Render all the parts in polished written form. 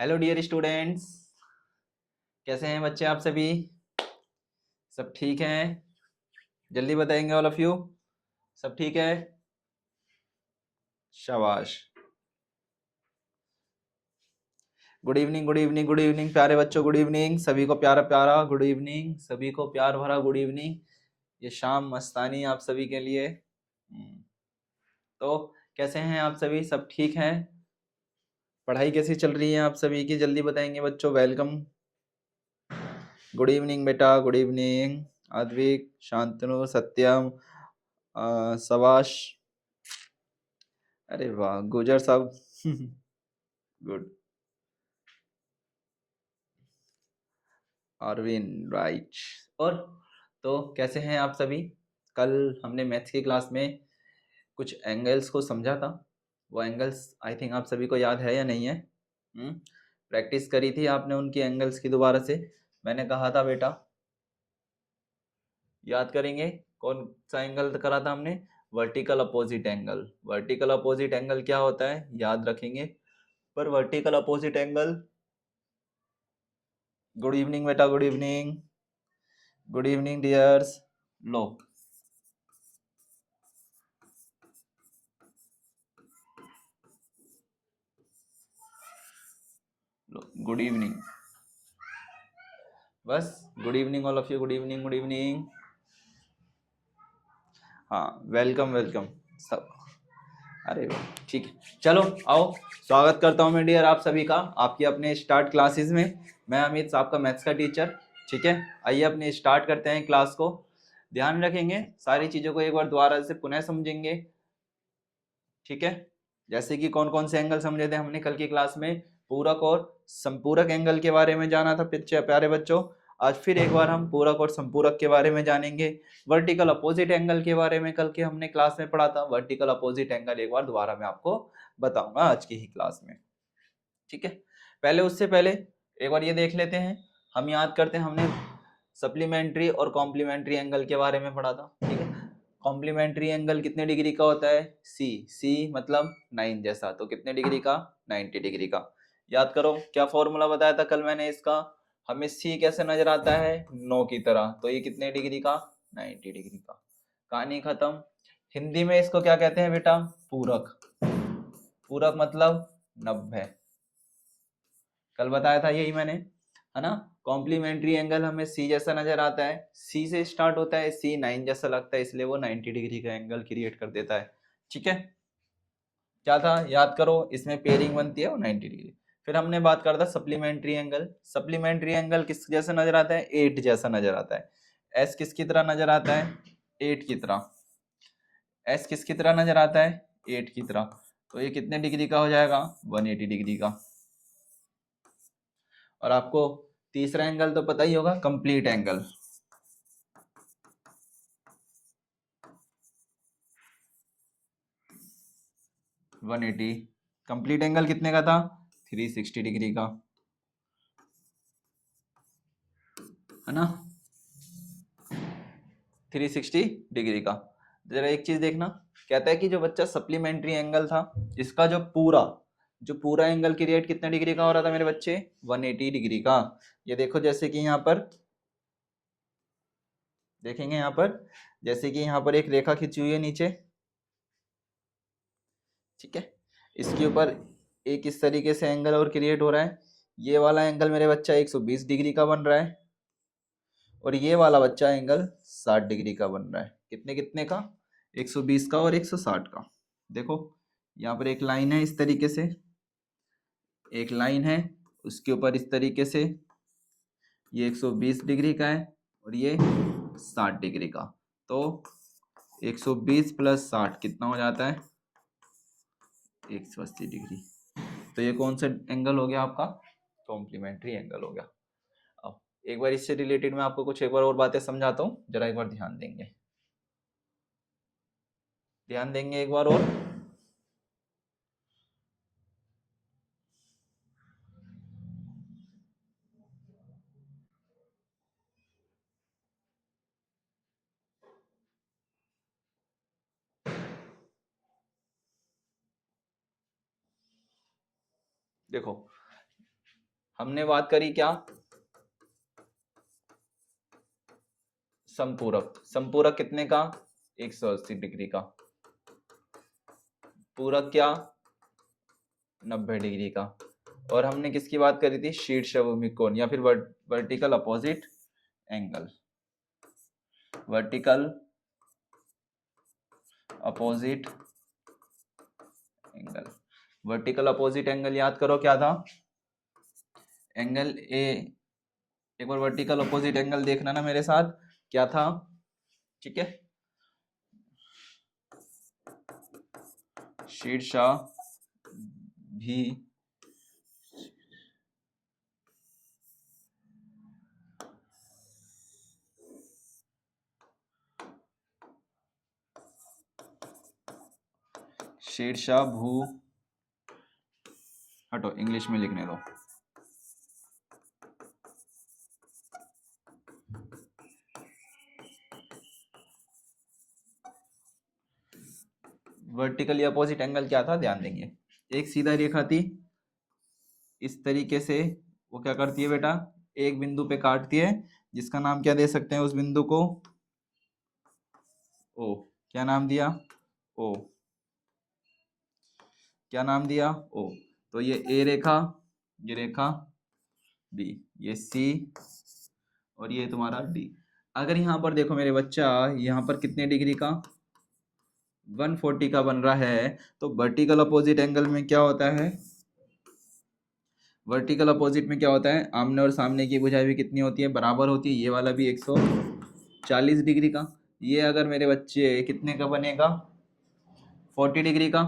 Hello dear students, कैसे हैं बच्चे आप सभी? सब ठीक हैं? जल्दी बताएंगे ऑल ऑफ यू। सब ठीक है? शाबाश। Good evening, good evening, good evening प्यारे बच्चों, गुड इवनिंग सभी को, प्यारा प्यारा गुड इवनिंग सभी को, प्यार भरा गुड इवनिंग। ये शाम मस्तानी आप सभी के लिए। तो कैसे हैं आप सभी? सब ठीक हैं? पढ़ाई कैसी चल रही है आप सभी की? जल्दी बताएंगे बच्चों। वेलकम, गुड इवनिंग बेटा, गुड इवनिंग अद्विक, शांतनु, सत्यम, सवाश। अरे वाह गुजर साहब गुड। अरविंद राइट। और तो कैसे हैं आप सभी? कल हमने मैथ्स की क्लास में कुछ एंगल्स को समझा था। वो एंगल्स आई थिंक आप सभी को याद है या नहीं है? प्रैक्टिस करी थी आपने उनकी एंगल्स की दोबारा से? मैंने कहा था बेटा, याद करेंगे कौन सा एंगल करा था हमने? Vertical opposite angle. Vertical opposite angle क्या होता है याद रखेंगे। पर vertical opposite angle, good evening बेटा, good evening, good evening dears. लो, गुड इवनिंग, बस good evening all of you, good evening, good evening. हाँ, वेलकम वेलकम सब। अरे ठीक है, चलो आओ, स्वागत करता हूँ मैं डियर आप सभी का आपकी अपने स्टार्ट क्लासेस में। मैं अमित, आपका मैथ्स का टीचर। ठीक है, आइए अपने स्टार्ट करते हैं क्लास को। ध्यान रखेंगे, सारी चीज़ों को एक बार दोबारा से पुनः समझेंगे। ठीक है, जैसे कि कौन कौन से एंगल समझे थे हमने कल की क्लास में? पूरक और संपूरक एंगल के बारे में जाना था प्यारे बच्चों। आज फिर एक बार हम पूरक और संपूरक के बारे में जानेंगे। वर्टिकल अपोजिट एंगल के बारे में कल के हमने क्लास में पढ़ा था। वर्टिकल अपोजिट एंगल एक बार दोबारा मैं आपको बताऊंगा आज की ही क्लास में। ठीक है, पहले उससे पहले एक बार ये देख लेते हैं, हम याद करते हैं हमने सप्लीमेंट्री और कॉम्प्लीमेंट्री एंगल के बारे में पढ़ा था। ठीक है, कॉम्प्लीमेंट्री एंगल कितने डिग्री का होता है? सी। सी मतलब 9 जैसा, तो कितने डिग्री का? 90 डिग्री का। याद करो क्या फॉर्मूला बताया था कल मैंने इसका? हमें सी कैसे नजर आता है? 9 की तरह, तो ये कितने डिग्री का? 90 डिग्री का। कहानी खत्म। हिंदी में इसको क्या कहते हैं बेटा? पूरक। पूरक मतलब 90। कल बताया था यही मैंने, है ना? कॉम्प्लीमेंट्री एंगल हमें सी जैसा नजर आता है, सी से स्टार्ट होता है, सी 9 जैसा लगता है, इसलिए वो 90 डिग्री का एंगल क्रिएट कर देता है। ठीक है, क्या था याद करो, इसमें पेयरिंग बनती है वो 90 डिग्री। फिर हमने बात करा था सप्लीमेंट्री एंगल। सप्लीमेंट्री एंगल किस जैसा नजर आता है? 8 जैसा नजर आता है। एस किसकी तरह नजर आता है? 8 की तरह। एस किसकी तरह नजर आता है? 8 की तरह। तो ये कितने डिग्री का हो जाएगा? 180 डिग्री का। और आपको तीसरा एंगल तो पता ही होगा, complete angle. One eighty. Complete angle कितने का था? 360 डिग्री का, है ना? 360 डिग्री का। जरा एक चीज देखना, कहता है कि जो बच्चा सप्लीमेंट्री एंगल था, इसका जो पूरा एंगल क्रिएट कितने डिग्री का हो रहा था मेरे बच्चे? 180 डिग्री का। ये देखो, जैसे कि यहाँ पर देखेंगे, यहाँ पर जैसे कि यहाँ पर एक रेखा खींची हुई है नीचे। ठीक है, इसके ऊपर एक इस तरीके से एंगल और क्रिएट हो रहा है। ये वाला एंगल मेरे बच्चा 120 डिग्री का बन रहा है, और ये वाला बच्चा एंगल 60 डिग्री का बन रहा है। कितने कितने का? 120 का और 160 का। देखो यहाँ पर एक लाइन है, इस तरीके से एक लाइन है, उसके ऊपर इस तरीके से ये 120 डिग्री का है और ये 60 डिग्री का। तो 120 प्लस 60 कितना हो जाता है? 180 डिग्री। तो ये कौन सा एंगल हो गया आपका? कॉम्प्लीमेंट्री एंगल हो गया। अब एक बार इससे रिलेटेड मैं आपको कुछ एक बार और बातें समझाता हूँ, जरा एक बार ध्यान देंगे, ध्यान देंगे एक बार और। देखो, हमने बात करी क्या, समपूरक। समपूरक कितने का, 180 डिग्री का। पूरक क्या, 90 डिग्री का। और हमने किसकी बात करी थी, शीर्ष भूमिक कोण या फिर vertical opposite angle. Vertical opposite angle. Vertical opposite angle याद करो क्या था, एंगल ए। एक बार वर्टिकल अपोजिट एंगल देखना ना मेरे साथ, क्या था, ठीक है। शीर्ष भी शीर्षाभू, हटो इंग्लिश में लिखने दो। वर्टिकली अपोजिट एंगल क्या था, ध्यान देंगे। एक सीधा रेखा थी इस तरीके से, वो क्या करती है बेटा, एक बिंदु पे काटती है, जिसका नाम क्या दे सकते हैं उस बिंदु को, ओ। क्या नाम दिया, ओ। क्या नाम दिया, ओ। तो ये ए रेखा, ये रेखा बी, ये सी, और ये तुम्हारा डी। अगर यहाँ पर देखो मेरे बच्चा, यहाँ पर कितने डिग्री का, 140 का बन रहा है, तो वर्टिकल अपोजिट एंगल में क्या होता है, वर्टिकल अपोजिट में क्या होता है, आमने और सामने की भुजाएं भी कितनी होती है, बराबर होती है। ये वाला भी 140 डिग्री का। ये अगर मेरे बच्चे कितने का बनेगा, 40 डिग्री का,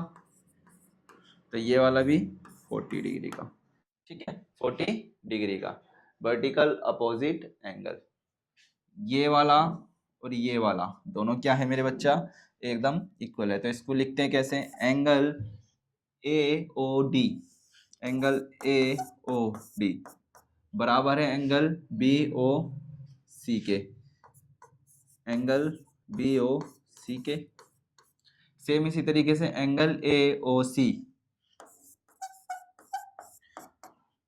तो ये वाला भी 40 डिग्री का, ठीक है, 40 डिग्री का वर्टिकल अपोजिट एंगल। ये वाला और ये वाला दोनों क्या है मेरे बच्चा, एकदम इक्वल है। तो इसको लिखते हैं कैसे, angle A O D, angle A O D बराबर है एंगल बी ओ सी के, एंगल बी ओ सी के। सेम इसी तरीके से एंगल ए ओ सी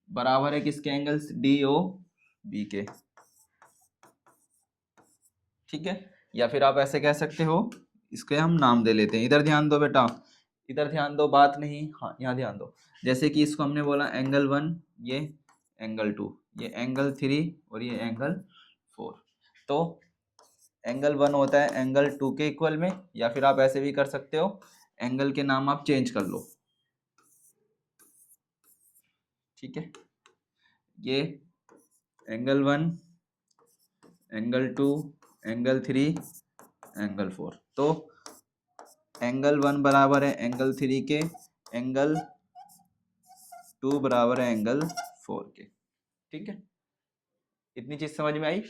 बराबर है किसके, एंगल्स डी ओ बी के, ठीक है। या फिर आप ऐसे कह सकते हो, इसके हम नाम दे लेते हैं। इधर ध्यान दो बेटा, इधर ध्यान दो, बात नहीं, हाँ यहाँ ध्यान दो। जैसे कि इसको हमने बोला एंगल 1, ये एंगल 2, ये एंगल 3 और ये एंगल 4। तो एंगल 1 होता है एंगल 2 के इक्वल में, या फिर आप ऐसे भी कर सकते हो, एंगल के नाम आप चेंज कर लो, ठीक है। ये एंगल 1, एंगल 2, एंगल 3, एंगल 4। तो एंगल 1 बराबर है एंगल 3 के, एंगल 2 बराबर है एंगल 4 के, ठीक है। इतनी चीज समझ में आई।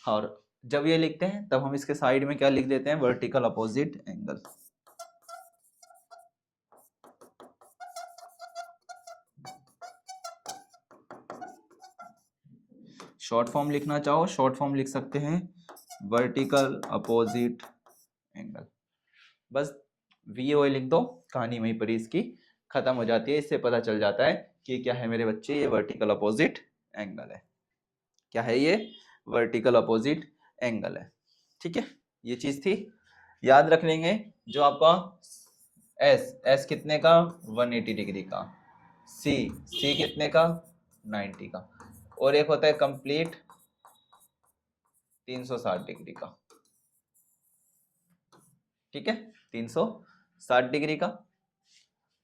और जब ये लिखते हैं तब हम इसके साइड में क्या लिख देते हैं, vertical opposite angle. Short form लिखना चाहो, शॉर्ट फॉर्म लिख सकते हैं, वर्टिकल अपोजिट एंगल। बस वीओ लिख दो, कहानी वहीं पर इसकी खत्म हो जाती है। इससे पता चल जाता है कि क्या है मेरे बच्चे, ये वर्टिकल अपोजिट एंगल है। क्या है ये, वर्टिकल अपोजिट एंगल है, ठीक है। ये चीज थी, याद रख लेंगे। जो आपका एस, एस कितने का, 180 डिग्री का, सी, सी कितने का, 90 का, और एक होता है कंप्लीट 360 डिग्री का, ठीक है, 360 डिग्री का।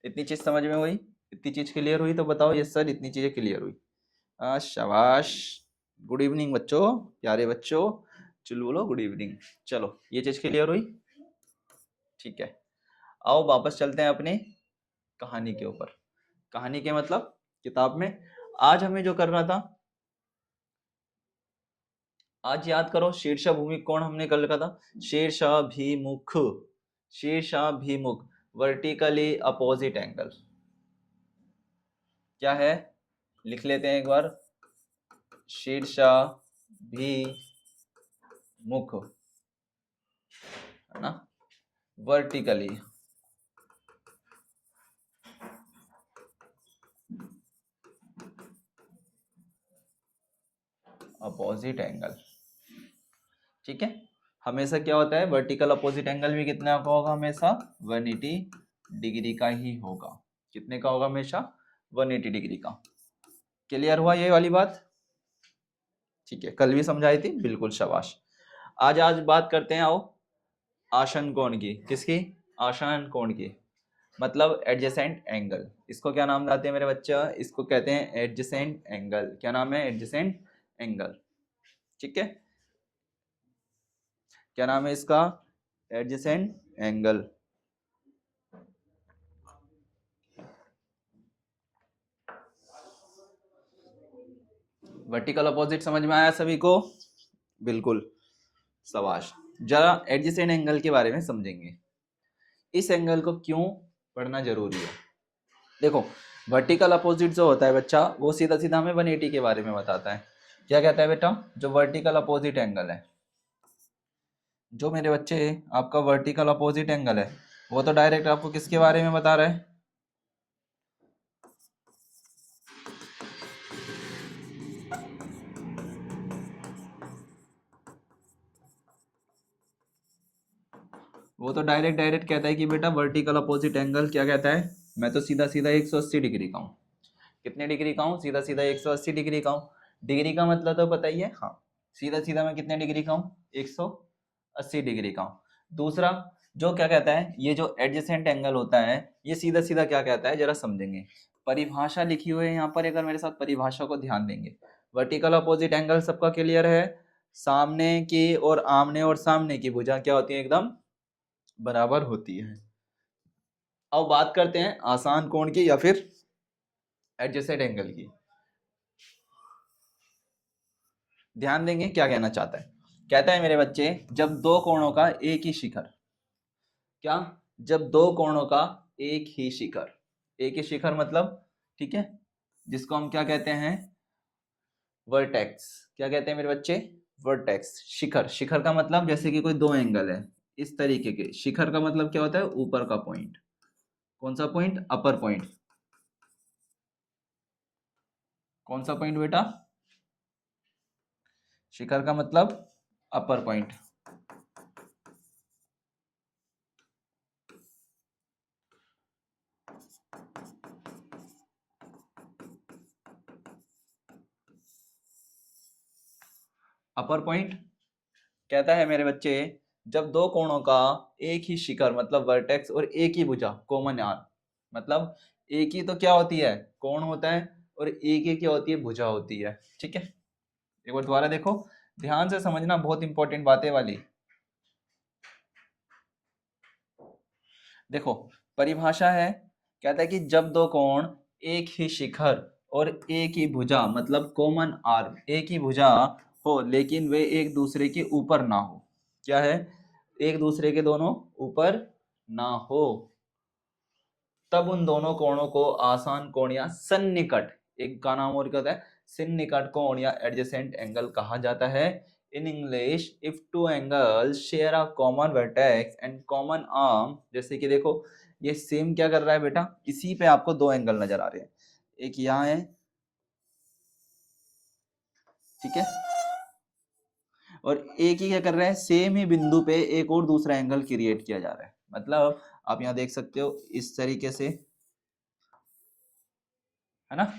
इतनी चीज समझ में हुई, इतनी चीज क्लियर हुई तो बताओ यस सर, इतनी चीजें क्लियर हुई। शाबाश, गुड इवनिंग बच्चों, प्यारे बच्चों, चलो बोलो गुड इवनिंग। चलो ये चीज क्लियर हुई, ठीक है। आओ वापस चलते हैं अपने कहानी के ऊपर। कहानी के मतलब किताब में आज हमें जो करना था, आज याद करो, शीर्षाभूमिक कोण हमने कल लिखा था, शीर्षाभिमुख, शीर्षाभिमुख वर्टिकली अपोजिट एंगल क्या है, लिख लेते हैं एक बार, शीर्षाभिमुख, है ना, वर्टिकली अपोजिट एंगल। ठीक है, हमेशा क्या होता है, वर्टिकल अपोजिट एंगल भी कितना का होगा, हमेशा 180 डिग्री का ही होगा। कितने का होगा, हमेशा 180 डिग्री का। क्लियर हुआ ये वाली बात? ठीक है, कल भी समझाई थी, बिल्कुल शाबाश। आज बात करते हैं, आओ, आसन कोण की। किसकी? आसन कोण की, मतलब एडजेसेंट एंगल। इसको क्या नाम लाते हैं मेरे बच्चा? इसको कहते हैं एडजेसेंट एंगल। क्या नाम है? Adjacent angle. ठीक है, क्या नाम है इसका? Adjacent angle. वर्टिकल अपोजिट समझ में आया सभी को? बिल्कुल शाबाश। जरा एडजेसेंट एंगल के बारे में समझेंगे। इस एंगल को क्यों पढ़ना जरूरी है? देखो, वर्टिकल अपोजिट जो होता है बच्चा, वो सीधा सीधा हमें 180 के बारे में बताता है। क्या कहता है बेटा? जो वर्टिकल अपोजिट एंगल है, जो मेरे बच्चे आपका वर्टिकल अपोजिट एंगल है, वो तो डायरेक्ट आपको किसके बारे में बता रहा है? वो तो डायरेक्ट कहता है कि बेटा वर्टिकल अपोजिट एंगल क्या कहता है? मैं तो सीधा सीधा 180 डिग्री का हूँ। कितने डिग्री का हूँ? सीधा सीधा 180 डिग्री का हूँ। डिग्री का मतलब तो बताइए। हाँ, सीधा सीधा मैं कितने डिग्री का हूँ? 180 डिग्री का हूँ। दूसरा, जो क्या कहता है, ये जो एडजेसेंट एंगल होता है, ये सीधा सीधा क्या कहता है, जरा समझेंगे। परिभाषा लिखी हुई है यहाँ पर, अगर मेरे साथ परिभाषा को ध्यान देंगे। वर्टिकल अपोजिट एंगल सबका क्लियर है? सामने की और आमने और सामने की भुजा क्या होती है? एकदम बराबर होती है। अब बात करते हैं आसान कोण की या फिर एडजेसेंट एंगल की। ध्यान देंगे क्या कहना चाहता है। कहता है मेरे बच्चे, जब दो कोणों का एक ही शिखर, क्या? जब दो कोणों का एक ही शिखर, एक ही शिखर मतलब, ठीक है, जिसको हम क्या कहते हैं? वर्टेक्स। क्या कहते हैं मेरे बच्चे? वर्टेक्स। शिखर, शिखर का मतलब जैसे कि कोई दो एंगल है इस तरीके के। शिखर का मतलब क्या होता है? ऊपर का पॉइंट। कौन सा पॉइंट? अपर पॉइंट। कौन सा पॉइंट बेटा? शिखर का मतलब अपर पॉइंट। अपर पॉइंट कहता है मेरे बच्चे, जब दो कोणों का एक ही शिखर मतलब वर्टेक्स और एक ही भुजा कॉमन आर्म, मतलब एक ही तो क्या होती है? कोण होता है, और एक ही क्या होती है? भुजा होती है। ठीक है, एक बार दोबारा देखो, ध्यान से समझना, बहुत इंपॉर्टेंट बातें वाली। देखो, परिभाषा है, कहता है कि जब दो कोण एक ही शिखर और एक ही भुजा मतलब कॉमन आर्म, एक ही भुजा हो, लेकिन वे एक दूसरे के ऊपर ना हो। क्या है? एक दूसरे के दोनों ऊपर ना हो, तब उन दोनों कोणों को आसान कोण या सन्निकट, एक का नाम और क्या होता है? सन्निकट कोण या एडजेसेंट एंगल कहा जाता है। In English, if two angles share a common vertex and common arm, जैसे कि देखो, ये सेम क्या कर रहा है बेटा? इसी पे आपको दो एंगल नजर आ रहे हैं, एक यहाँ है, ठीक है, और एक ही क्या कर रहा है? सेम ही बिंदु पे एक और दूसरा एंगल क्रिएट किया जा रहा है। मतलब आप यहाँ देख सकते हो इस तरीके से, है ना,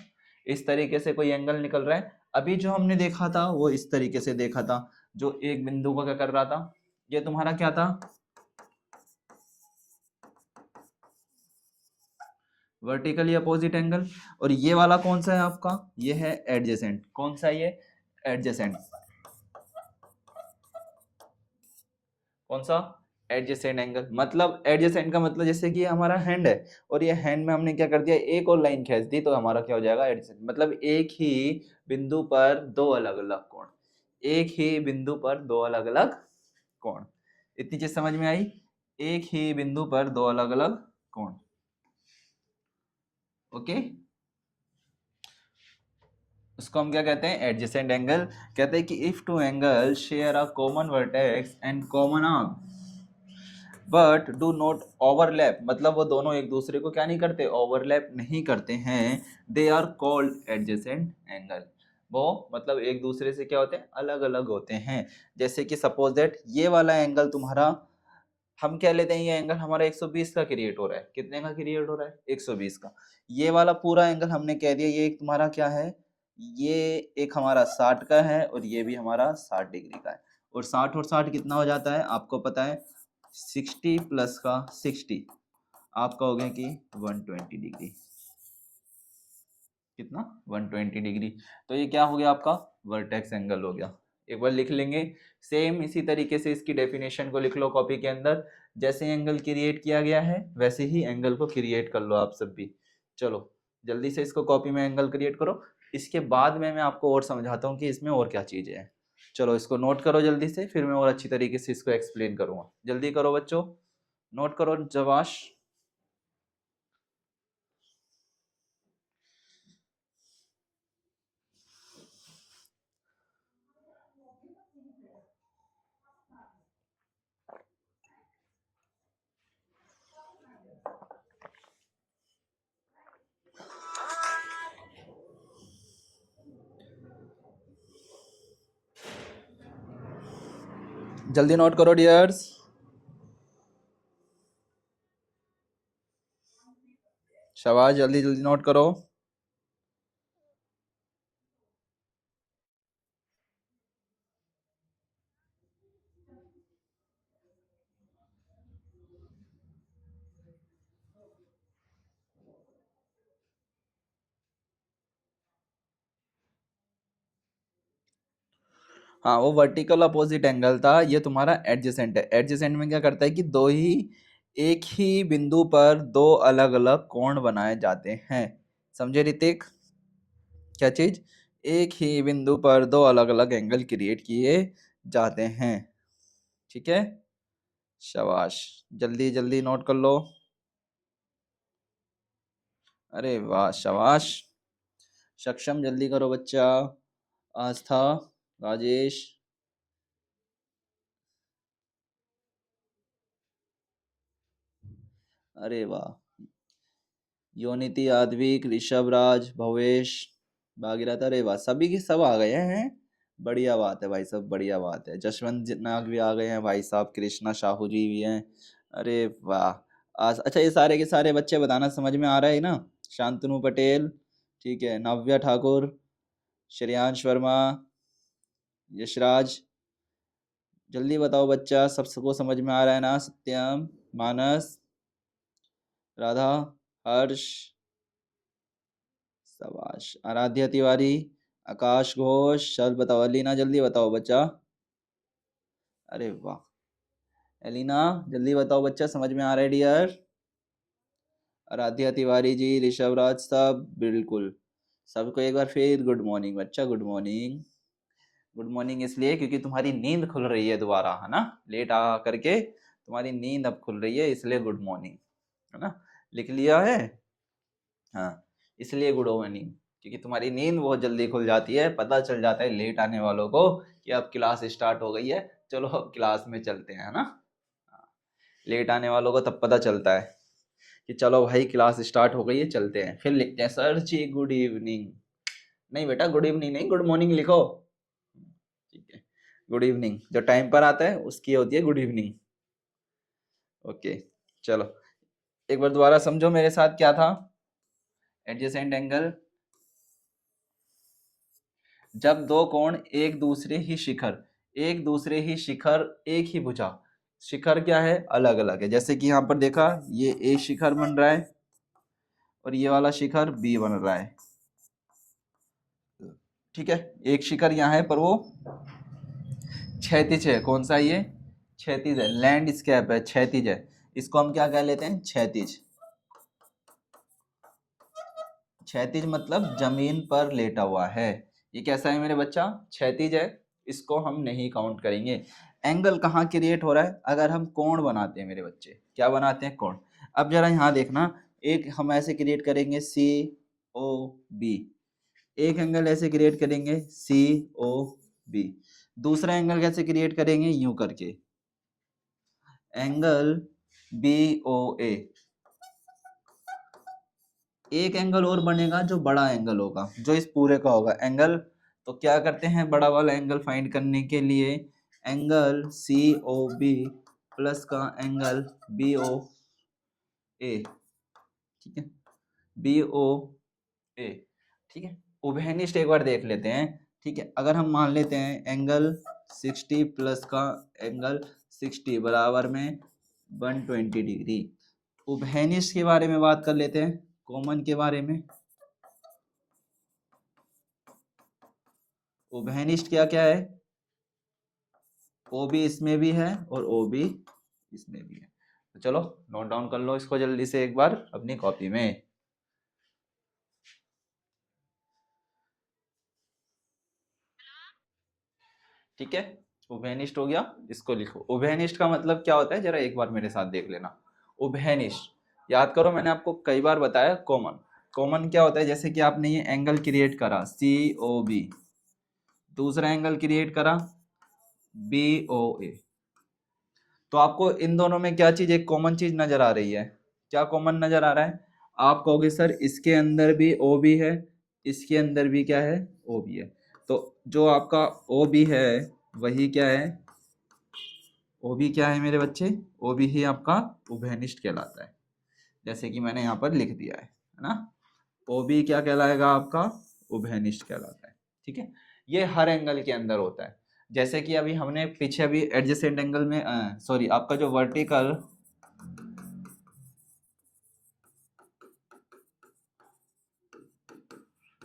इस तरीके से कोई एंगल निकल रहा है। अभी जो हमने देखा था वो इस तरीके से देखा था, जो एक बिंदु को क्या कर रहा था, ये तुम्हारा क्या था? Vertically opposite angle. और ये वाला कौन सा है आपका? ये है एडजेसेंट। कौन सा है ये? एडजेसेंट। कौन सा? Adjacent angle. मतलब एडजेसेंट का मतलब जैसे कि हमारा हैंड है, और ये हैंड में हमने क्या कर दिया? एक और लाइन खींच दी, तो हमारा क्या हो जाएगा? एडजेसेंट। मतलब एक ही बिंदु पर दो अलग अलग कोण, एक ही बिंदु पर दो अलग अलग कोण। इतनी चीज समझ में आई? एक ही बिंदु पर दो अलग अलग कोण। ओके, उसको हम क्या कहते हैं? Adjacent angle. कहते हैं कि if two angle share a common vertex and common arm but do not overlap, मतलब वो दोनों एक दूसरे को क्या नहीं करते? ओवरलैप नहीं करते हैं, they are called adjacent angle. वो मतलब एक दूसरे से क्या होते हैं, अलग अलग होते हैं। जैसे कि सपोज दैट ये वाला एंगल तुम्हारा, हम कह लेते हैं ये एंगल हमारा 120 का क्रिएट हो रहा है। कितने का क्रिएट हो रहा है? 120 का। ये वाला पूरा एंगल हमने कह दिया ये एक तुम्हारा क्या है, ये एक हमारा 60 का है और ये भी हमारा 60 डिग्री का है। और 60 और 60 कितना हो जाता है आपको पता है, 60 प्लस का 60 आपका हो गया कि 120 डिग्री। कितना? 120 डिग्री। तो ये क्या हो गया आपका वर्टेक्स एंगल हो गया। एक बार लिख लेंगे। सेम इसी तरीके से इसकी डेफिनेशन को लिख लो कॉपी के अंदर। जैसे एंगल क्रिएट किया गया है वैसे ही एंगल को क्रिएट कर लो आप सब भी। चलो जल्दी से इसको कॉपी में एंगल क्रिएट करो। इसके बाद में मैं आपको और समझाता हूँ कि इसमें और क्या चीजें हैं। चलो इसको नोट करो जल्दी से, फिर मैं और अच्छी तरीके से इसको एक्सप्लेन करूंगा। जल्दी करो बच्चों, नोट करो जवाश। जल्दी नोट करो डियर्स। शाबाश, जल्दी जल्दी नोट करो। हाँ वो वर्टिकल अपोजिट एंगल था, ये तुम्हारा एडजेसेंट है। एडजेसेंट में क्या करता है कि दो ही एक ही बिंदु पर दो अलग अलग कोण बनाए जाते हैं। समझे ऋतिक? क्या चीज? एक ही बिंदु पर दो अलग अलग एंगल क्रिएट किए जाते हैं। ठीक है, शाबाश, जल्दी जल्दी नोट कर लो। अरे वाह शाबाश, सक्षम जल्दी करो बच्चा। आस्था, राजेश, अरे वाह, योनिति, आद्विक, ऋषभ राज, भवेश, भागीरथ, अरे वाह सभी के सब आ गए हैं। बढ़िया बात है भाई, सब बढ़िया बात है। जसवंत नाग भी आ गए हैं भाई साहब, कृष्णा साहू जी भी हैं। अरे वाह। अच्छा ये सारे के सारे बच्चे बताना समझ में आ रहा है ना? शांतनु पटेल, ठीक है, नव्या ठाकुर, श्रेयांश वर्मा, यशराज, जल्दी बताओ बच्चा, सबको समझ में आ रहा है ना? सत्यम, मानस, राधा, हर्ष, शाबाश, आराध्या तिवारी, आकाश घोष, चल बताओ। अलीना जल्दी बताओ बच्चा। अरे वाह, एलिना जल्दी बताओ बच्चा, समझ में आ रहा है डियर? आराध्या तिवारी जी, ऋषभ राज, सब बिल्कुल। सबको एक बार फिर गुड मॉर्निंग बच्चा, गुड मॉर्निंग। गुड मॉर्निंग इसलिए क्योंकि तुम्हारी नींद खुल रही है दोबारा, है ना? लेट आ करके तुम्हारी नींद अब खुल रही है, इसलिए गुड मॉर्निंग, है ना? लिख लिया है? हाँ, इसलिए गुड मॉर्निंग, क्योंकि तुम्हारी नींद बहुत जल्दी खुल जाती है। पता चल जाता है लेट आने वालों को कि अब क्लास स्टार्ट हो गई है, चलो अब क्लास में चलते हैं, है ना? हाँ, लेट आने वालों को तब पता चलता है कि चलो भाई क्लास स्टार्ट हो गई है, चलते हैं। फिर लिखते हैं सर जी गुड इवनिंग। नहीं बेटा, गुड इवनिंग नहीं, गुड मॉर्निंग लिखो। ठीक है, गुड इवनिंग जो टाइम पर आता है उसकी होती है गुड इवनिंग। ओके, चलो एक बार दोबारा समझो मेरे साथ क्या था। एडजेसेंट एंगल, जब दो कोण एक दूसरे ही शिखर, एक दूसरे ही शिखर, एक ही भुजा, शिखर क्या है, अलग अलग है। जैसे कि यहाँ पर देखा, ये ए शिखर बन रहा है और ये वाला शिखर बी बन रहा है। ठीक है, एक शिखर यहाँ है पर वो क्षैतिज है। कौन सा ये? क्षैतिज है, लैंडस्केप है, क्षैतिज है। इसको हम क्या कह लेते हैं? क्षैतिज। क्षैतिज मतलब जमीन पर लेटा हुआ है। ये कैसा है मेरे बच्चा? क्षैतिज है, इसको हम नहीं काउंट करेंगे। एंगल कहाँ क्रिएट हो रहा है? अगर हम कोण बनाते हैं मेरे बच्चे, क्या बनाते हैं? कोण। अब जरा यहाँ देखना, एक हम ऐसे क्रिएट करेंगे सी ओ बी, एक एंगल ऐसे क्रिएट करेंगे सी ओ बी, दूसरा एंगल कैसे क्रिएट करेंगे? यूं करके एंगल बी ओ ए। एक एंगल और बनेगा जो बड़ा एंगल होगा, जो इस पूरे का होगा, एंगल तो क्या करते हैं बड़ा वाला एंगल फाइंड करने के लिए, angle C O B plus का एंगल बी ओ ए, ठीक है, बी ओ ए, ठीक है। उभयनिष्ठ एक बार देख लेते हैं, ठीक है। अगर हम मान लेते हैं एंगल 60 प्लस का एंगल 60 बराबर में 120 डिग्री, उभयनिष्ठ के बारे में बात कर लेते हैं, कॉमन के बारे में। उभयनिष्ठ क्या क्या है, ओ बी इसमें भी है और ओ बी इसमें भी है। तो चलो नोट डाउन कर लो इसको जल्दी से एक बार अपनी कॉपी में। ठीक है, उभयनिष्ठ हो गया, इसको लिखो। उभयनिष्ठ का मतलब क्या होता है जरा एक बार मेरे साथ देख लेना। उभयनिष्ठ याद करो, मैंने आपको कई बार बताया। कॉमन, कॉमन क्या होता है, जैसे कि आपने ये एंगल क्रिएट करा सी ओ बी, दूसरा एंगल क्रिएट करा बी ओ ए, तो आपको इन दोनों में क्या चीज, एक कॉमन चीज नजर आ रही है। क्या कॉमन नजर आ रहा है, आप कहोगे सर इसके अंदर भी ओ बी है, इसके अंदर भी क्या है, ओ बी है। तो जो आपका ओ बी है वही क्या है, ओ बी क्या है मेरे बच्चे, ओ बी ही आपका उभयनिष्ठ कहलाता है, जैसे कि मैंने यहाँ पर लिख दिया है ना। ओ बी क्या कहलाएगा आपका, उभयनिष्ठ कहलाता है, ठीक है। ये हर एंगल के अंदर होता है। जैसे कि अभी हमने पीछे अभी एडजेसेंट एंगल में, सॉरी आपका जो वर्टिकल,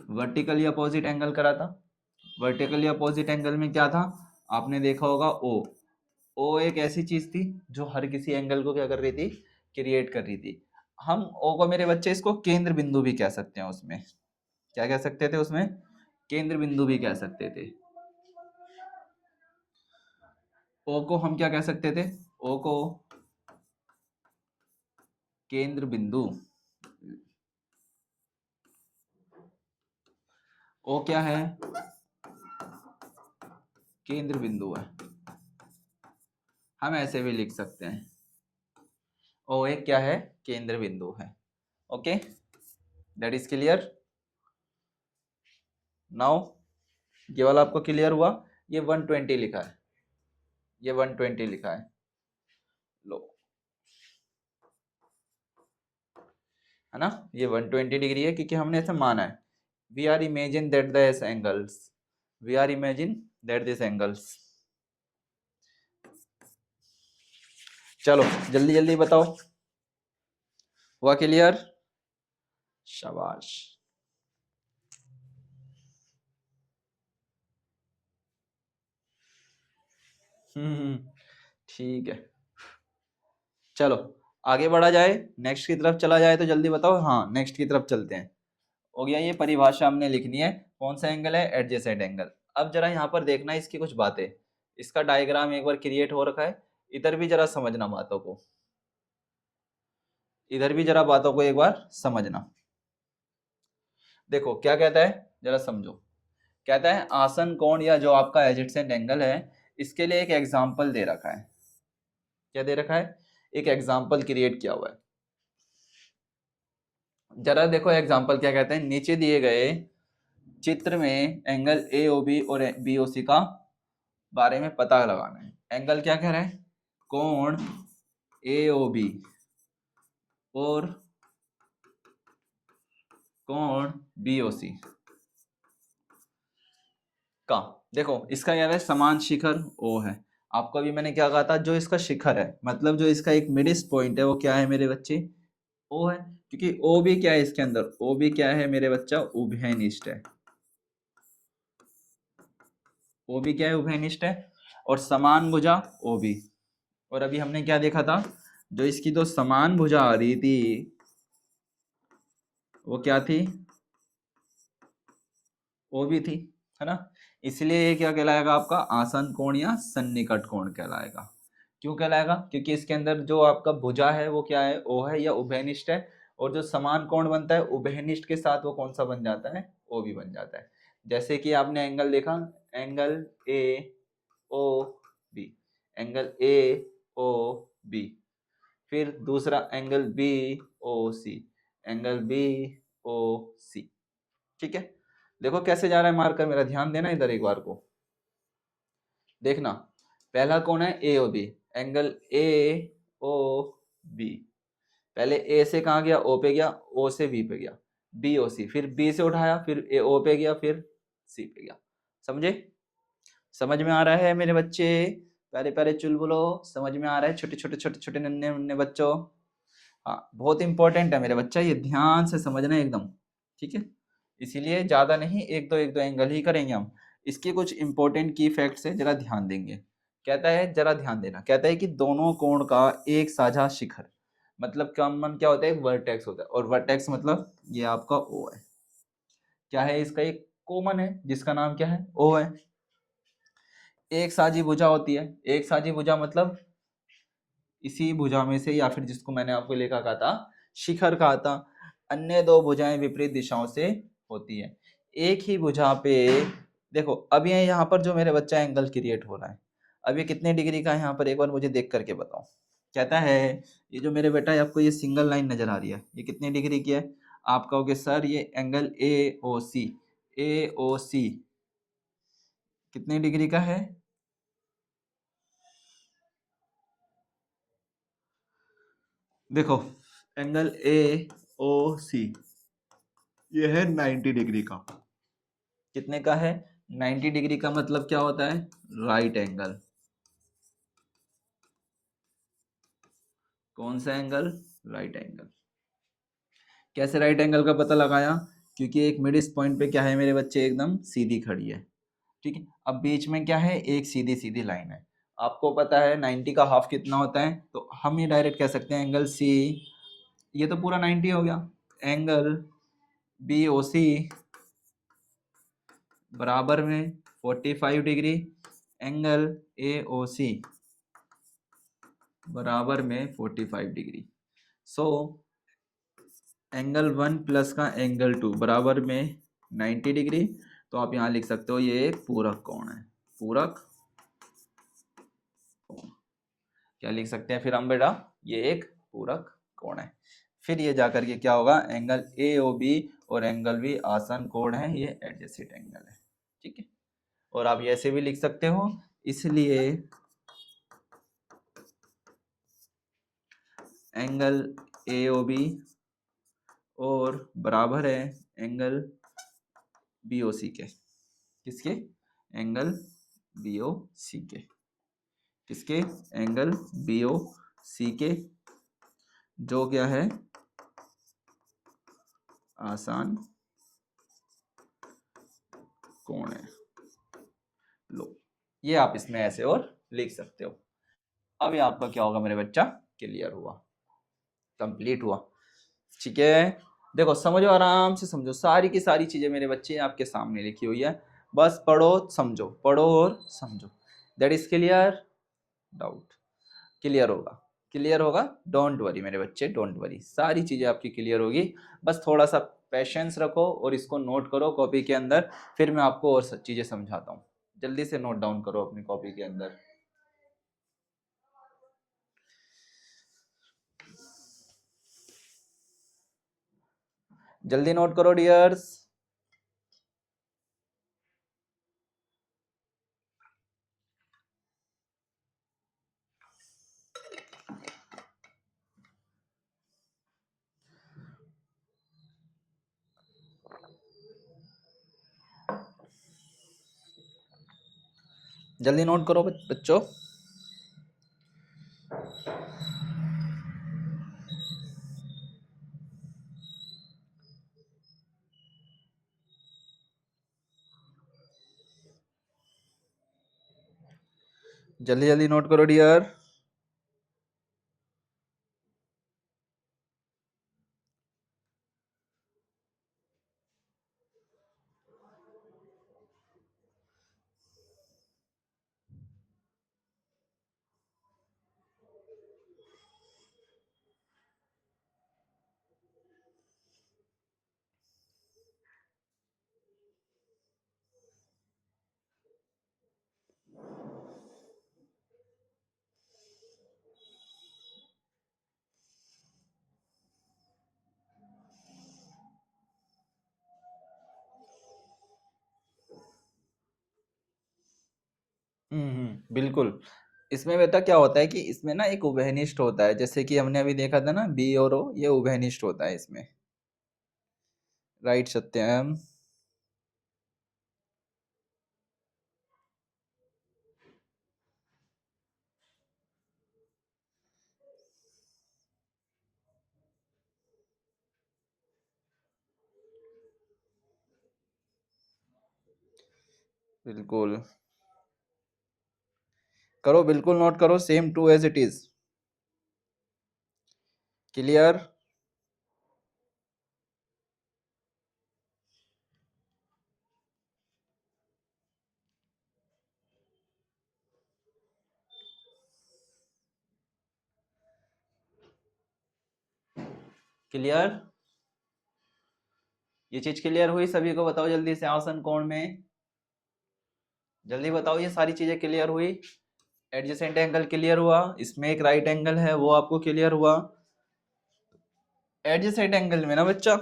वर्टिकली अपोजिट एंगल करा था। वर्टिकली अपोजिट एंगल में क्या था, आपने देखा होगा ओ, ओ एक ऐसी चीज थी जो हर किसी एंगल को क्या कर रही थी, क्रिएट कर रही थी। हम ओ को मेरे बच्चे इसको केंद्र बिंदु भी कह सकते हैं, उसमें क्या कह सकते थे, उसमें केंद्र बिंदु भी कह सकते थे। ओ को हम क्या कह सकते थे, ओ को केंद्र बिंदु, ओ क्या है, केंद्र बिंदु है। हम ऐसे भी लिख सकते हैं, ओ एक क्या है, केंद्र बिंदु है। Okay, that is clear now. ये वाला आपको क्लियर हुआ। ये 120 लिखा है, ये 120 लिखा है, लो, है ना। ये 120 डिग्री है क्योंकि हमने ऐसे माना है, we are imagine that this angles, we are imagine that this angles. चलो जल्दी जल्दी बताओ, हुआ क्लियर, शाबाश। ठीक है, चलो आगे बढ़ा जाए, नेक्स्ट की तरफ चला जाए, तो जल्दी बताओ। हाँ नेक्स्ट की तरफ चलते हैं। हो गया, ये परिभाषा हमने लिखनी है, कौन सा एंगल है, एडजेसेंट एंगल। अब जरा यहाँ पर देखना है इसकी कुछ बातें, इसका डायग्राम एक बार क्रिएट हो रखा है, इधर भी जरा समझना बातों को, इधर भी जरा बातों को एक बार समझना। देखो क्या कहता है, जरा समझो। कहता है आसन कोण या जो आपका एडजेसेंट एंगल है, इसके लिए एक एग्जाम्पल दे रखा है। क्या दे रखा है, एक एग्जाम्पल क्रिएट किया हुआ है। जरा देखो एग्जाम्पल क्या कहते हैं, नीचे दिए गए चित्र में एंगल ए ओ बी और बी ओ सी का बारे में पता लगाना है। एंगल क्या कह रहा है, कोण ए ओ बी और कोण बी ओ सी का। देखो इसका क्या है, समान शिखर ओ है। आपको अभी मैंने क्या कहा था, जो इसका शिखर है, मतलब जो इसका एक मिडिस्ट पॉइंट है, वो क्या है मेरे बच्चे, ओ है। क्योंकि ओ भी क्या है इसके अंदर, ओ भी क्या है मेरे बच्चा, उभयनिष्ठ है। ओ भी क्या है, उभयनिष्ठ है। और समान भुजा ओ भी। और अभी हमने क्या देखा था, जो इसकी दो समान भुजा आ रही थी वो क्या थी, ओ भी थी, है ना। इसलिए ये क्या कहलाएगा आपका, आसन कोण या सन्निकट कोण कहलाएगा। क्यों कहलाएगा, क्योंकि इसके अंदर जो आपका भुजा है वो क्या है, ओ है या उभयनिष्ठ है। और जो समान कोण बनता है उभयनिष्ठ के साथ, वो कौन सा बन जाता है, ओ भी बन जाता है। जैसे कि आपने एंगल देखा, angle A O B, angle A O B, फिर दूसरा angle B O C, angle B O C, ठीक है। देखो कैसे जा रहा है मार्कर मेरा, ध्यान देना इधर एक बार को। देखना, पहला कौन है, A O B, angle A O B. पहले ए से कहाँ गया, ओ पे गया, ओ से बी पे गया, बी ओ सी, फिर बी से उठाया, फिर ए ओ पे गया, फिर सी पे गया। समझे? समझ में आ रहा है मेरे बच्चे, प्यारे प्यारे चुलबुलो, समझ में आ रहा है छोटे छोटे छोटे छोटे नन्हे मुन्ने बच्चों? हाँ, बहुत इंपॉर्टेंट है मेरे बच्चा, ये ध्यान से समझना एकदम, ठीक है? इसीलिए ज्यादा नहीं, एक दो एंगल ही करेंगे हम। इसके कुछ इंपॉर्टेंट की फैक्ट्स है, जरा ध्यान देंगे। कहता है, जरा ध्यान देना, कहता है कि दोनों कोण का एक साझा शिखर, मतलब कॉमन क्या होता है, एक वर्टेक्स होता है, और वर्टेक्स मतलब ये आपका ओ है। क्या है इसका, एक कॉमन है जिसका नाम क्या है, ओ है। एक साझी भुजा होती है, एक साझी भुजा मतलब इसी भुजा में से, या फिर जिसको मैंने आपको लेखा कहा था, शिखर कहा था, अन्य दो भुजाएं विपरीत दिशाओं से होती है। एक ही भुजा पे देखो, अब ये यहाँ पर जो मेरे बच्चा एंगल क्रिएट हो रहा है, अब ये कितने डिग्री का है यहाँ पर, एक बार मुझे देख करके बताओ। कहता है, ये जो मेरे बेटा है, आपको ये सिंगल लाइन नजर आ रही है, ये कितने डिग्री की है? आप कहोगे सर ये एंगल ए ओ सी, ए ओ सी कितने डिग्री का है? देखो, एंगल ए ओ सी ये है 90 डिग्री का। कितने का है? 90 डिग्री का मतलब क्या होता है, राइट एंगल। कौन सा एंगल? Right angle. कैसे राइट एंगल का पता लगाया? क्योंकि एक मिड इस पॉइंट पे क्या है मेरे बच्चे, एकदम सीधी खड़ी है, ठीक है? अब बीच में क्या है, एक सीधी सीधी लाइन है। आपको पता है 90 का हाफ कितना होता है, तो हम ये डायरेक्ट कह सकते हैं एंगल सी, ये तो पूरा 90 हो गया, एंगल बी ओ सी बराबर में 45 डिग्री, एंगल ए ओ सी बराबर में 45 डिग्री। सो एंगल 1 प्लस का एंगल 2 बराबर में 90 डिग्री। तो आप यहाँ लिख सकते हो ये एक पूरक कोण है, पूरक कोण। क्या लिख सकते हैं फिर हम बेटा, ये एक पूरक कोण है। फिर ये जाकर के क्या होगा, एंगल ए ओ बी और एंगल बी आसन कोण है, ये एडजेसेंट एंगल है, ठीक है? और आप ऐसे भी लिख सकते हो, इसलिए एंगल ए ओ बी और बराबर है एंगल बी ओ सी के। किसके? एंगल बी ओ सी के। किसके? एंगल बी ओ सी के, जो क्या है, आसान कोण है। लो, ये आप इसमें ऐसे और लिख सकते हो। अब ये आपका क्या होगा मेरे बच्चा, क्लियर हुआ, कंप्लीट हुआ, ठीक है? देखो समझो, आराम से समझो, सारी की सारी चीजें मेरे बच्चे आपके सामने लिखी हुई है, बस पढ़ो समझो, पढ़ो और समझो। That is clear? Doubt? Clear होगा, क्लियर होगा, डोंट वरी मेरे बच्चे, डोंट वरी, सारी चीजें आपकी क्लियर होगी। बस थोड़ा सा पेशेंस रखो और इसको नोट करो कॉपी के अंदर, फिर मैं आपको और चीजें समझाता हूँ। जल्दी से नोट डाउन करो अपनी कॉपी के अंदर। जल्दी नोट करो डियर्स। जल्दी नोट करो बच्चों। जल्दी जल्दी नोट करो डियर। बिल्कुल। इसमें बेटा क्या होता है कि इसमें ना एक उभयनिष्ठ होता है, जैसे कि हमने अभी देखा था ना बी और ओ, ये उभयनिष्ठ होता है इसमें। राइट सत्यम। बिल्कुल करो, बिल्कुल नोट करो, same to as it is. Clear. Clear. ये चीज क्लियर हुई सभी को? बताओ जल्दी से आसन कोण में, जल्दी बताओ, ये सारी चीजें क्लियर हुई? एडजेसेंट एंगल क्लियर हुआ, इसमें एक राइट एंगल है वो आपको क्लियर हुआ। एडजेसेंट एंगल में ना बच्चा,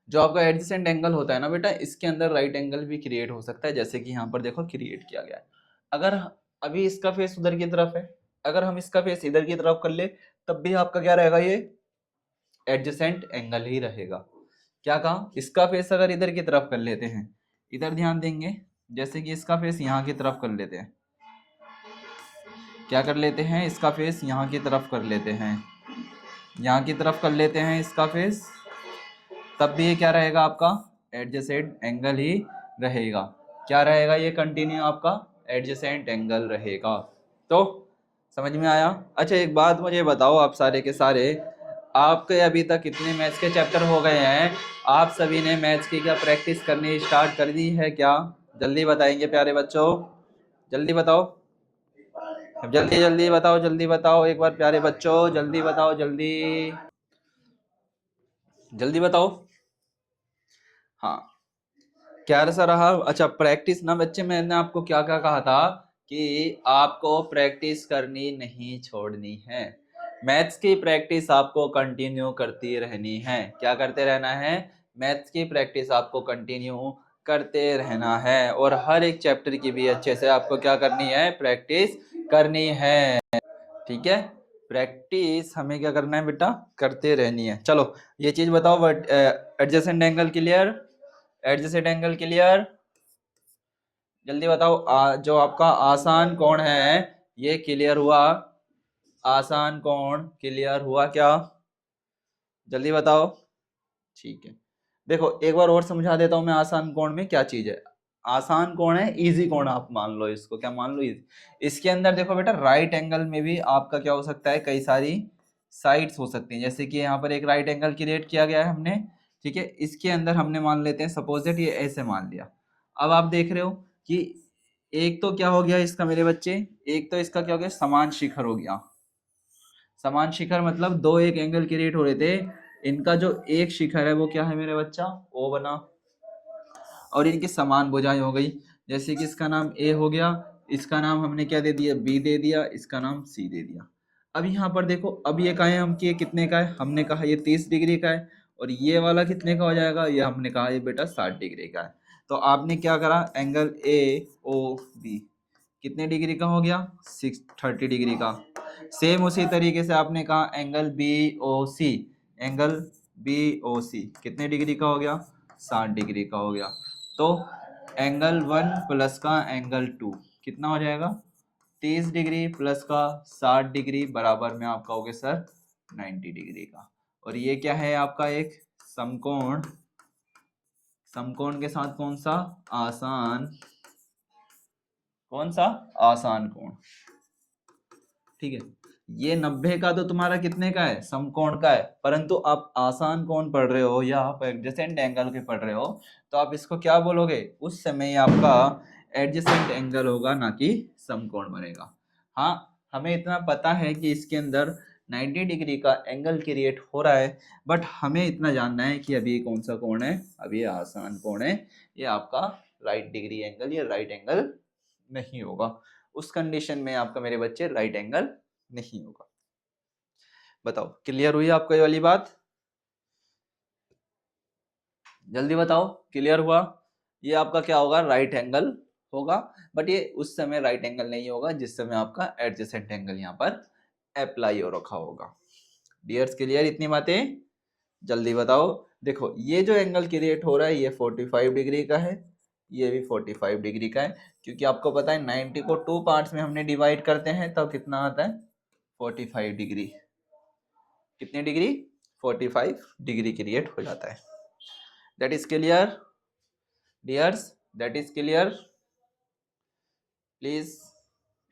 जो आपका एडजेसेंट एंगल होता है ना बेटा, इसके अंदर राइट एंगल भी क्रिएट हो सकता है, जैसे कि यहाँ पर देखो क्रिएट किया गया है। अगर अभी इसका फेस उधर की तरफ है, अगर हम इसका फेस इधर की तरफ कर ले, तब भी आपका क्या रहेगा, ये एडजेसेंट एंगल ही रहेगा। क्या कहा, इसका फेस अगर इधर की तरफ कर लेते हैं, इधर ध्यान देंगे, जैसे कि इसका फेस यहाँ की तरफ कर लेते हैं, क्या कर लेते हैं, इसका फेस यहाँ की तरफ कर लेते हैं, यहाँ की तरफ कर लेते हैं इसका फेस, तब भी ये क्या रहेगा आपका, एडजेसेंट एंगल ही रहेगा। क्या रहेगा, ये कंटिन्यू आपका एडजेसेंट एंगल रहेगा। तो समझ में आया? अच्छा एक बात मुझे बताओ, आप सारे के सारे, आपके अभी तक कितने मैथ्स के चैप्टर हो गए हैं? आप सभी ने मैथ्स की क्या प्रैक्टिस करनी स्टार्ट कर दी है क्या? जल्दी बताएंगे प्यारे बच्चों, जल्दी बताओ, जल्दी जल्दी बताओ, जल्दी बताओ एक बार प्यारे बच्चों, जल्दी बताओ, जल्दी जल्दी बताओ। हाँ, क्या सा रहा? अच्छा प्रैक्टिस ना बच्चे, मैंने आपको क्या क्या कहा था कि आपको प्रैक्टिस करनी नहीं छोड़नी है। मैथ्स की प्रैक्टिस आपको कंटिन्यू करती रहनी है। क्या करते रहना है? मैथ्स की प्रैक्टिस आपको कंटिन्यू करते रहना है, और हर एक चैप्टर की भी अच्छे से आपको क्या करनी है, प्रैक्टिस करनी है। ठीक है, प्रैक्टिस हमें क्या करना है बेटा, करते रहनी है। चलो ये चीज बताओ, adjacent angle clear, adjacent angle clear, जल्दी बताओ। जो आपका आसान कोण है ये क्लियर हुआ? आसान कोण क्लियर हुआ क्या? जल्दी बताओ। ठीक है, देखो एक बार और समझा देता हूं मैं, आसान कोण में क्या चीज है। आसान कोण है इजी कोण, आप मान लो इसको, क्या मान लो, इजी। इसके अंदर देखो बेटा, राइट एंगल में भी आपका क्या हो सकता है, कई सारी साइड्स हो सकती हैं, जैसे कि यहाँ पर एक राइट एंगल क्रिएट किया गया है हमने। ठीक है, इसके अंदर हमने मान लेते हैं, सपोज दैट ये ऐसे मान लिया। अब आप देख रहे हो कि एक तो क्या हो गया इसका मेरे बच्चे, एक तो इसका क्या हो गया, समान शिखर हो गया। समान शिखर मतलब दो एक एंगल क्रिएट हो रहे थे, इनका जो एक शिखर है वो क्या है मेरे बच्चा, ओ बना, और इनकी समान भुजाएं हो गई। जैसे कि इसका नाम ए हो गया, इसका नाम हमने क्या दे दिया, बी दे दिया, इसका नाम सी दे दिया। अब यहाँ पर देखो, अब ये कहा है हम कि ये कितने का है, हमने कहा ये 30 डिग्री का है, और ये वाला कितने का हो जाएगा, ये हमने कहा ये बेटा 60 डिग्री का है। तो आपने क्या करा, एंगल ए ओ बी कितने डिग्री का हो गया, 630 डिग्री का। सेम उसी तरीके से आपने कहा angle B O C, angle B O सी कितने डिग्री का हो गया, 60 डिग्री का हो गया। तो एंगल 1 प्लस का एंगल 2 कितना हो जाएगा, 30 डिग्री प्लस का 60 डिग्री बराबर में आपका हो गया सर 90 डिग्री का। और ये क्या है आपका, एक समकोण, समकोण के साथ कौन सा, आसान, कौन सा, आसान कोण। ठीक है, ये 90 का तो तुम्हारा कितने का है, समकोण का है, परंतु आप आसान कोण पढ़ रहे हो या आप एडजेसेंट एंगल के पढ़ रहे हो, तो आप इसको क्या बोलोगे, उस समय आपका एडजेसेंट एंगल होगा, ना कि समकोण बनेगा। हाँ, हमें इतना पता है कि इसके अंदर 90 डिग्री का एंगल क्रिएट हो रहा है, बट हमें इतना जानना है कि अभी कौन सा कोण है, अभी ये आसान कोण है, ये आपका राइट डिग्री एंगल या राइट एंगल नहीं होगा। उस कंडीशन में आपका मेरे बच्चे राइट एंगल नहीं होगा। बताओ क्लियर हुई आपको ये वाली बात? जल्दी बताओ, क्लियर हुआ? ये आपका क्या होगा, राइट एंगल होगा, बट ये उस समय राइट एंगल नहीं होगा जिस समय आपका एडजेसेंट एंगल यहाँ पर अप्लाई हो रखा होगा। डियर्स क्लियर इतनी बातें? जल्दी बताओ। देखो ये जो एंगल क्रिएट हो रहा है ये 45 डिग्री का है, ये भी 45 डिग्री का है, क्योंकि आपको पता है 90 को 2 पार्ट्स में हमने डिवाइड करते हैं तब कितना आता है 45 डिग्री। कितनी डिग्री? 45 डिग्री क्रिएट हो जाता है। That is clear dears? That is clear please?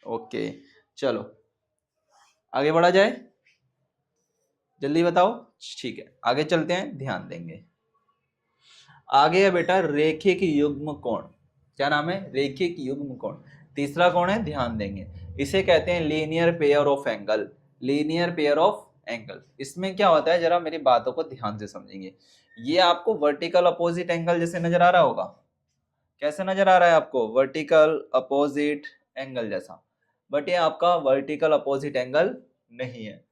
Okay चलो आगे बढ़ा जाए, जल्दी बताओ। ठीक है आगे चलते हैं, ध्यान देंगे। आगे है बेटा रेखिक युग्म कोण। क्या नाम है? रेखिक युग्म कोण। तीसरा कोण है, ध्यान देंगे, इसे कहते हैं linear pair of angle. Linear pair of angle, इसमें क्या होता है जरा मेरी बातों को ध्यान से समझेंगे। ये आपको वर्टिकल अपोजिट एंगल जैसे नजर आ रहा होगा। कैसे नजर आ रहा है आपको? वर्टिकल अपोजिट एंगल जैसा, बट ये आपका वर्टिकल अपोजिट एंगल नहीं है।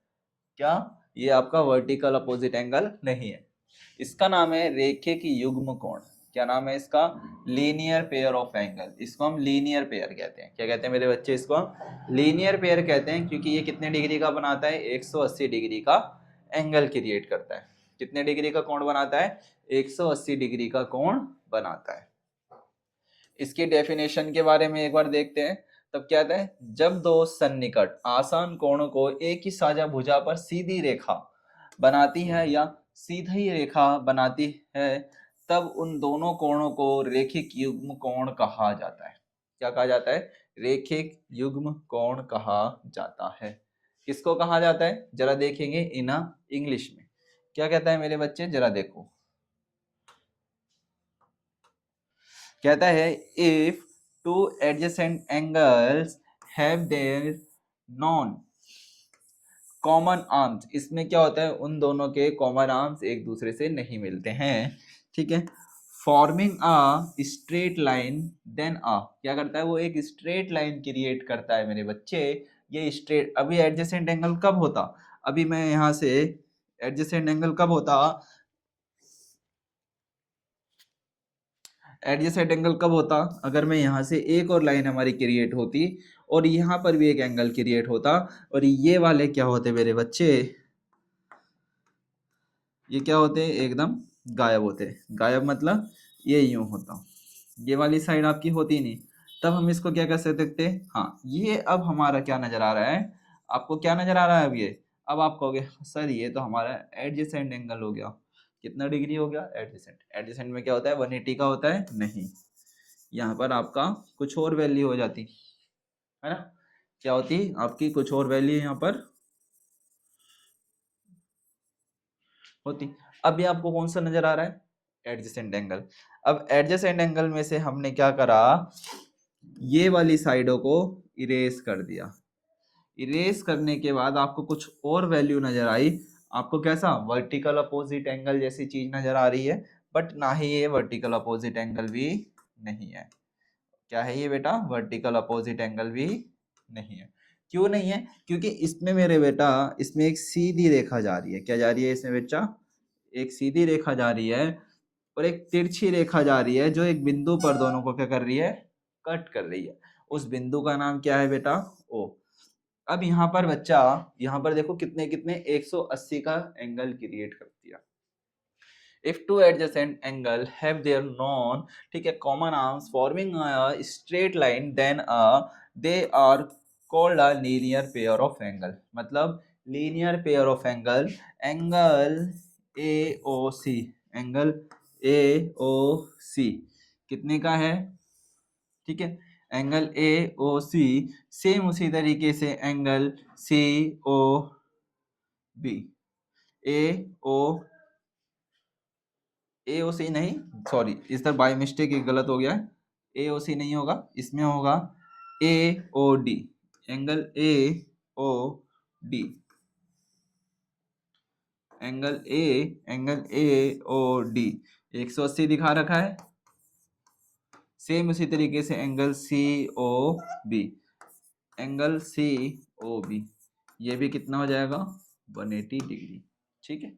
क्या? ये आपका वर्टिकल अपोजिट एंगल नहीं है, इसका नाम है रेखिक युग्म कोण। क्या नाम है इसका? Linear pair of angle. इसको हम लीनियर पेयर कहते हैं। क्या कहते हैं मेरे बच्चे? इसको हम लीनियर पेयर कहते हैं, क्योंकि ये कितने डिग्री का बनाता है? 180 डिग्री का एंगल क्रिएट करता है। कितने डिग्री का कोण बनाता है? 180 डिग्री का कोण बनाता है। इसकी डेफिनेशन के बारे में एक बार देखते हैं। तब क्या कहता है? जब दो सन्निकट आसान कोणों को एक ही साझा भुजा पर सीधी रेखा बनाती है या सीधी रेखा बनाती है, तब उन दोनों कोणों को रेखिक युग्म कोण कहा जाता है। क्या कहा जाता है? रेखिक युग्म कोण कहा जाता है। किसको कहा जाता है? जरा देखेंगे इन इंग्लिश में क्या कहता है मेरे बच्चे, जरा देखो। कहता है if two adjacent angles have their non common arms. इसमें क्या होता है? उन दोनों के कॉमन आर्म्स एक दूसरे से नहीं मिलते हैं, ठीक है। Forming a straight line then a, क्या करता है? वो एक स्ट्रेट लाइन क्रिएट करता है मेरे बच्चे। ये स्ट्रेट, अभी एडजेसेंट एंगल कब होता? अभी मैं यहाँ से एडजेसेंट एंगल कब होता? एडजेसेंट एंगल कब होता? अगर मैं यहाँ से एक और लाइन हमारी क्रिएट होती और यहाँ पर भी एक एंगल क्रिएट होता, और ये वाले क्या होते मेरे बच्चे? ये क्या होते? एकदम गायब होते। गायब मतलब ये यूं होता, ये वाली साइड आपकी होती नहीं। तब हम इसको क्या कर सकते? हाँ, ये अब हमारा क्या नजर आ रहा है आपको? क्या नजर आ रहा है अब ये? अब आप कहोगे सर ये तो हमारा एडजेसेंट एंगल हो गया। कितना डिग्री हो गया? एडजेसेंट। एडजेसेंट में क्या होता है? 180 का होता है? नहीं, यहाँ पर आपका कुछ और वैल्यू हो जाती है ना। क्या होती? आपकी कुछ और वैल्यू यहाँ पर होती। अब ये आपको कौन सा नजर आ रहा है? Adjacent angle. अब एडजेसेंट एंगल में से हमने क्या करा? ये वाली साइडों को इरेज कर दिया। इरेज करने के बाद आपको कुछ और वैल्यू नजर आई। आपको कैसा? वर्टिकल अपोजिट एंगल जैसी चीज नजर आ रही है, बट ना ही ये वर्टिकल अपोजिट एंगल भी नहीं है। क्या है ये बेटा? वर्टिकल अपोजिट एंगल भी नहीं है। क्यों नहीं है? क्योंकि इसमें मेरे बेटा, इसमें एक सीधी रेखा जा रही है। क्या जा रही है इसमें बच्चा? एक सीधी रेखा जा रही है और एक तिरछी रेखा जा रही है, जो एक बिंदु पर दोनों को क्या कर रही है? कट कर रही है। उस बिंदु का नाम क्या है बेटा? ओ। अब यहाँ पर बच्चा, यहाँ पर देखो कितने कितने 180 का एंगल क्रिएट कर दिया। If two adjacent angle have their known, ठीक है, common arms forming a straight line, then they are called a linear pair of angle। मतलब linear pair of angle, angle AOC, angle AOC कितने का है? ठीक है, एंगल AOC सेम उसी तरीके से एंगल COB। AOC नहीं, सॉरी, इस तरह बाय मिस्टेक एक गलत हो गया है। AOC नहीं होगा, इसमें होगा AOD, angle AOD, angle AOD 180 दिखा रखा है। सेम उसी तरीके से एंगल COB, एंगल COB ये भी कितना हो जाएगा? 180 डिग्री। ठीक है,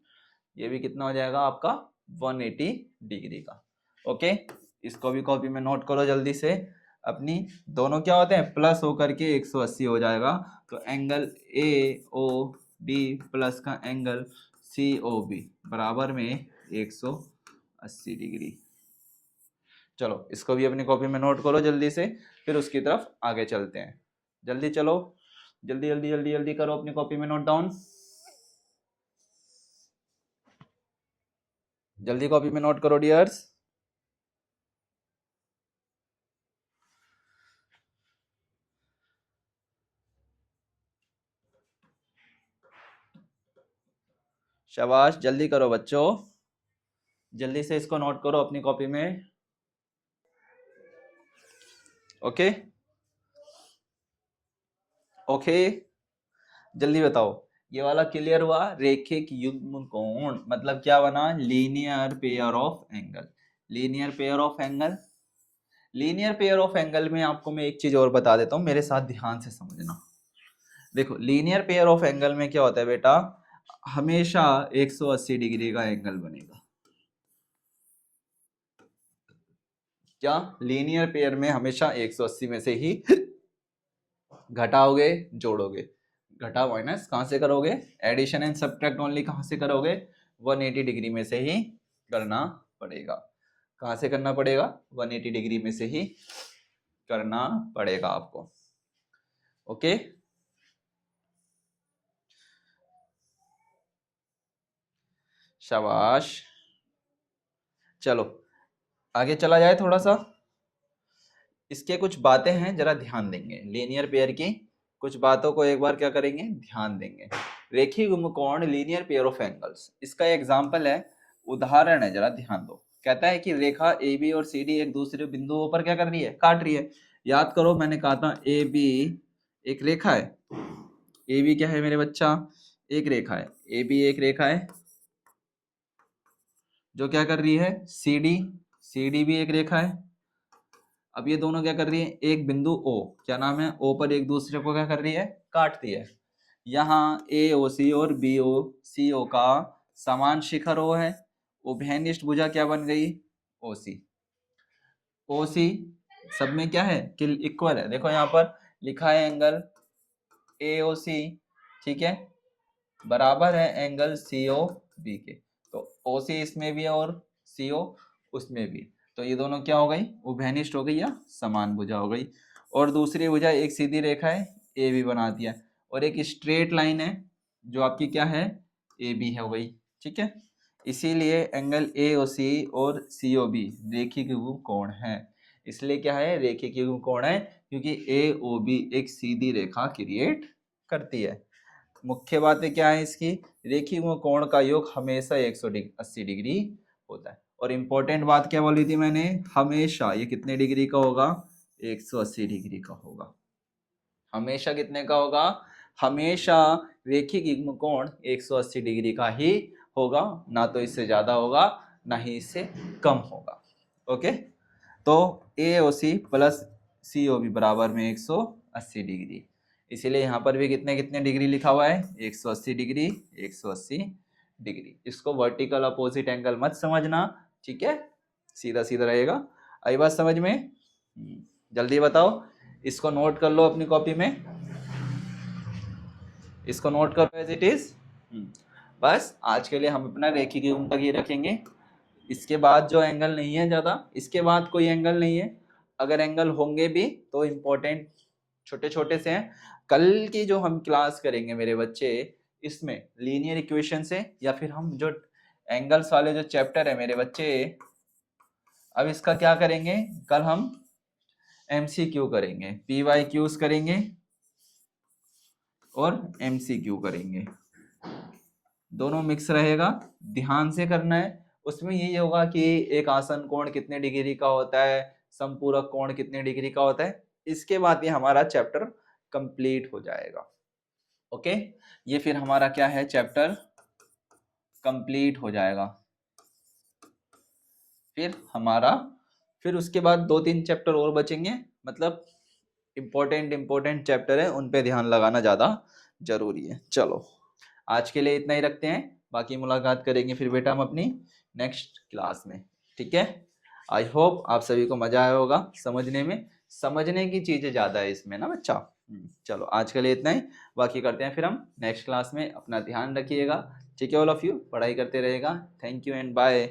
ये भी कितना हो जाएगा आपका? 180 डिग्री का। ओके, इसको भी कॉपी में नोट करो जल्दी से। अपनी दोनों क्या होते हैं, प्लस होकर के 180 हो जाएगा। तो angle A O D plus का एंगल सी ओ बी बराबर में 180 डिग्री। चलो इसको भी अपनी कॉपी में नोट करो जल्दी से, फिर उसकी तरफ आगे चलते हैं। जल्दी चलो, जल्दी जल्दी जल्दी जल्दी करो, अपनी कॉपी में नोट डाउन, जल्दी कॉपी में नोट करो डियर्स। शाबाश, जल्दी करो बच्चों, जल्दी से इसको नोट करो अपनी कॉपी में। ओके ओके, जल्दी बताओ। ये वाला क्लियर हुआ? रेखिक युग्म कोण मतलब क्या बना, linear pair of angle. Linear pair of angle, linear pair of angle में आपको मैं एक चीज और बता देता हूं, मेरे साथ ध्यान से समझना। देखो लीनियर पेयर ऑफ एंगल में क्या होता है बेटा, हमेशा 180 डिग्री का एंगल बनेगा। क्या लीनियर पेयर में हमेशा 180 में से ही घटाओगे जोड़ोगे, घटा माइनस कहां से करोगे, एडिशन एंड सब्ट्रैक्ट ओनली कहां से करोगे, 180 डिग्री में से ही करना पड़ेगा। कहां से करना पड़ेगा, 180 डिग्री में से ही करना पड़ेगा आपको। ओके शाबाश, चलो आगे चला जाए थोड़ा सा। इसके कुछ बातें हैं, जरा ध्यान देंगे। लीनियर पेयर की कुछ बातों को एक बार क्या करेंगे, ध्यान देंगे। रेखीय कोण लीनियर पेयर ऑफ एंगल्स, इसका एग्जांपल है, उदाहरण है, जरा ध्यान दो। कहता है कि रेखा ए बी और सी डी एक दूसरे बिंदुओं पर क्या कर रही है, काट रही है। याद करो मैंने कहा था ए बी एक रेखा है, ए बी क्या है मेरे बच्चा, एक रेखा है। ए बी एक रेखा है जो क्या कर रही है, सी डी भी एक रेखा है। अब ये दोनों क्या कर रही है, एक बिंदु ओ, क्या नाम है, ओ पर एक दूसरे को क्या कर रही है, काटती है। यहाँ ए ओ सी और बी ओ सी ओ का समान शिखर ओ है, उभयनिष्ठ भुजा क्या बन गई, ओ सी। ओ सी सब में क्या है कि इक्वल है। देखो यहाँ पर लिखा है एंगल ए ओ सी, ठीक है, बराबर है एंगल सी ओ बी के। तो ओ सी इसमें भी है और सी ओ उसमें भी, तो ये दोनों क्या हो गई, उभयनिष्ठ हो गई या समान भुजा हो गई। और दूसरी भुजा एक सीधी रेखा है, ए बी बना दिया, और एक स्ट्रेट लाइन है जो आपकी क्या है, ए बी हो गई, ठीक है। इसीलिए एंगल ए ओ सी और सी ओ बी रेखिक कोण है। इसलिए क्या है, रेखिक कोण है क्योंकि ए ओ बी एक सीधी रेखा क्रिएट करती है। मुख्य बातें क्या है इसकी, रेखीय कोण का योग हमेशा 180 डिग्री होता है। और इम्पोर्टेंट बात क्या बोली थी मैंने, हमेशा ये कितने डिग्री का होगा, 180 डिग्री का होगा। हमेशा कितने का होगा, हमेशा रेखिक युग्म कोण 180 डिग्री का ही होगा, ना तो इससे ज्यादा होगा ना ही इससे कम होगा। ओके, तो ए ओ सी प्लस सी ओ बी बराबर में 180 डिग्री। इसीलिए यहाँ पर भी कितने कितने डिग्री लिखा हुआ है, 180 डिग्री 180 डिग्री। इसको वर्टिकल अपोजिट एंगल मत समझना, ठीक है, सीधा सीधा रहेगा। आई बात समझ में? जल्दी बताओ, इसको नोट कर लो अपनी कॉपी में, इसको नोट करो एज इट इज। बस आज के लिए हम अपना रेखिक युग्म तक ही रखेंगे। इसके बाद जो एंगल नहीं है ज्यादा, इसके बाद कोई एंगल नहीं है। अगर एंगल होंगे भी तो इम्पोर्टेंट छोटे छोटे से हैं। कल की जो हम क्लास करेंगे मेरे बच्चे, इसमें लीनियर इक्वेशन से, या फिर हम जो एंगल्स वाले जो चैप्टर है मेरे बच्चे, अब इसका क्या करेंगे, कल हम एमसीक्यू करेंगे, पीवाईक्यूज करेंगे और एमसीक्यू करेंगे, दोनों मिक्स रहेगा। ध्यान से करना है। उसमें यही होगा कि एक आसन कोण कितने डिग्री का होता है, संपूरक कोण कितने डिग्री का होता है। इसके बाद ये हमारा चैप्टर कंप्लीट हो जाएगा। ओके, ये फिर हमारा क्या है, चैप्टर कंप्लीट हो जाएगा। फिर उसके बाद 2-3 चैप्टर और बचेंगे, मतलब इंपॉर्टेंट चैप्टर है, उन पे ध्यान लगाना ज़्यादा जरूरी है। चलो आज के लिए इतना ही रखते हैं, बाकी मुलाकात करेंगे फिर बेटा हम अपनी नेक्स्ट क्लास में, ठीक है। आई होप आप सभी को मजा आया होगा समझने में। समझने की चीजें ज्यादा है इसमें ना बच्चा। चलो आज के लिए इतना ही, बाकी करते हैं फिर हम नेक्स्ट क्लास में। अपना ध्यान रखिएगा, ठीक है ऑल ऑफ यू, पढ़ाई करते रहेगा। Thank you and bye.